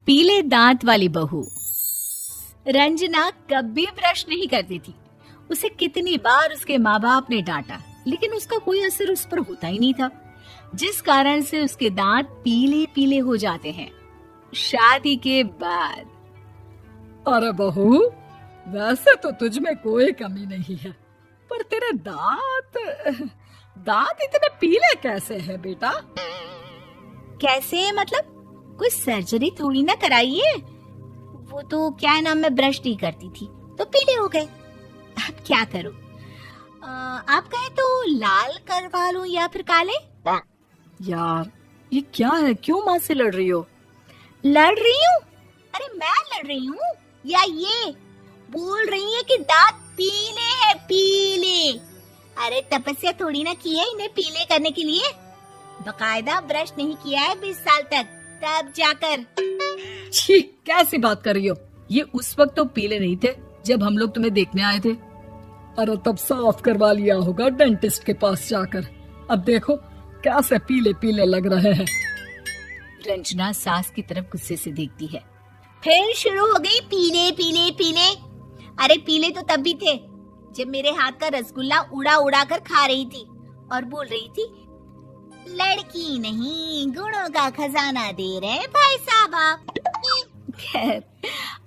पीले दांत वाली बहू। रंजना कभी ब्रश नहीं करती थी। उसे कितनी बार उसके माँ बाप ने डांटा, लेकिन उसका कोई असर उस पर होता ही नहीं था, जिस कारण से उसके दांत पीले पीले हो जाते हैं। शादी के बाद। अरे बहू, वैसे तो तुझ में कोई कमी नहीं है, पर तेरे दांत इतने पीले कैसे हैं बेटा? कैसे मतलब? कोई सर्जरी थोड़ी ना कराइए। वो तो क्या नाम, मैं ब्रश नहीं करती थी तो पीले हो गए। अब क्या करूं? आप कहें तो लाल करवा लूं या फिर काले? यार ये क्या है, क्यों माँ से लड़ रही हो? लड़ रही हूँ? अरे मैं लड़ रही हूँ या ये बोल रही है कि दांत पीले हैं, पीले। अरे तपस्या थोड़ी ना की है इन्हें पीले करने के लिए। बकायदा ब्रश नहीं किया है 20 साल तक, तब जाकर। छी, कैसी बात कर रही हो? ये उस वक्त तो पीले नहीं थे जब हम लोग तुम्हें देखने आए थे। अरे तब साफ करवा लिया होगा डेंटिस्ट के पास जाकर। अब देखो कैसे पीले पीले लग रहे हैं। रंजना सास की तरफ गुस्से से देखती है। फिर शुरू हो गई पीले पीले पीले। अरे पीले तो तब भी थे जब मेरे हाथ का रसगुल्ला उड़ा उड़ा कर खा रही थी और बोल रही थी, लड़की नहीं गुणों का खजाना दे रहे भाई साहब आप। खैर,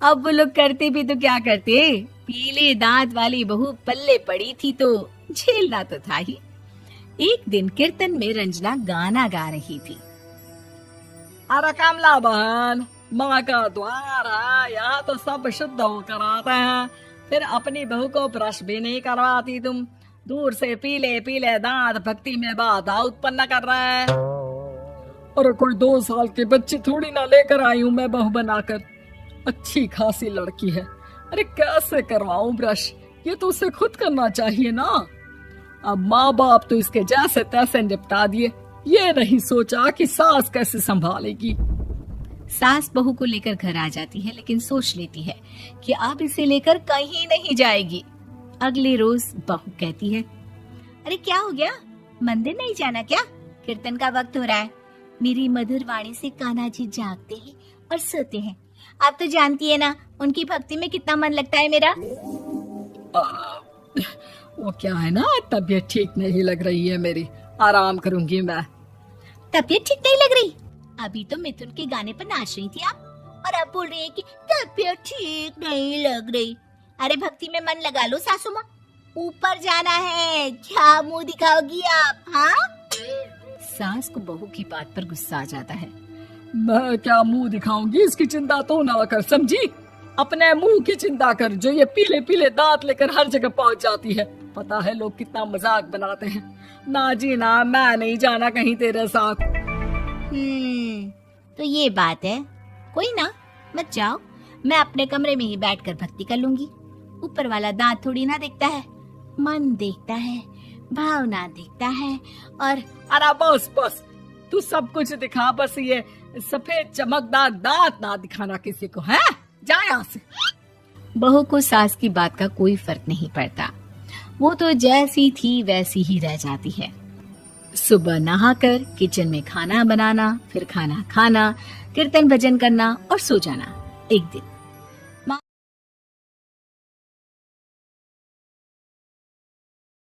अब वो लोग करते भी तो क्या करते, पीले दांत वाली बहू पल्ले पड़ी थी तो झेलना तो था ही। एक दिन कीर्तन में रंजना गाना गा रही थी। अरे कमला बहन, माँ का द्वार है, यहाँ तो सब शुद्ध होकर आते हैं, फिर अपनी बहू को ब्रश भी नहीं करवाती तुम। दूर से पीले पीले दांत भक्ति में बाधा उत्पन्न कर रहे हैं। अरे कोई 2 साल के बच्चे थोड़ी ना लेकर आई हूँ मैं बहू बनाकर। अच्छी खासी लड़की है, अरे कैसे करवाऊं ब्रश? ये तो उसे खुद करना चाहिए ना। अब माँ बाप तो इसके जैसे तैसे निपटा दिए, ये नहीं सोचा कि सास कैसे संभालेगी। सास बहू को लेकर घर आ जाती है, लेकिन सोच लेती है कि अब इसे लेकर कहीं नहीं जाएगी। अगले रोज बहू कहती है, अरे क्या हो गया, मंदिर नहीं जाना क्या? कीर्तन का वक्त हो रहा है। मेरी मधुर वाणी से कान्हा जी जागते हैं और सोते हैं। आप तो जानती है ना उनकी भक्ति में कितना मन लगता है मेरा। वो क्या है ना, तबीयत ठीक नहीं लग रही है मेरी, आराम करूंगी मैं। तबीयत ठीक नहीं लग रही? अभी तो मिथुन के गाने पर नाच रही थी आप, और अब बोल रही है कि तबीयत ठीक नहीं लग रही। अरे भक्ति में मन लगा लो सासू माँ, ऊपर जाना है, क्या मुंह दिखाओगी आप? हाँ? सास को बहू की बात पर गुस्सा आ जाता है। मैं क्या मुंह दिखाऊंगी, इसकी चिंता तो ना कर, समझी? अपने मुंह की चिंता कर, जो ये पीले पीले दांत लेकर हर जगह पहुंच जाती है। पता है लोग कितना मजाक बनाते हैं। ना जी ना, मैं नहीं जाना कहीं तेरे साथ। तो ये बात है। कोई ना, मत जाओ, मैं अपने कमरे में ही बैठकर भक्ति कर लूंगी। ऊपर वाला दांत थोड़ी ना देखता है, मन देखता है, भावना देखता है। और अरे बस बस, तू सब कुछ दिखा, बस ये सफेद चमकदार दांत ना दिखाना किसी को, है? जा यहाँ से। बहू को सास की बात का कोई फर्क नहीं पड़ता, वो तो जैसी थी वैसी ही रह जाती है। सुबह नहाकर किचन में खाना बनाना, फिर खाना खाना, कीर्तन भजन करना और सो जाना। एक दिन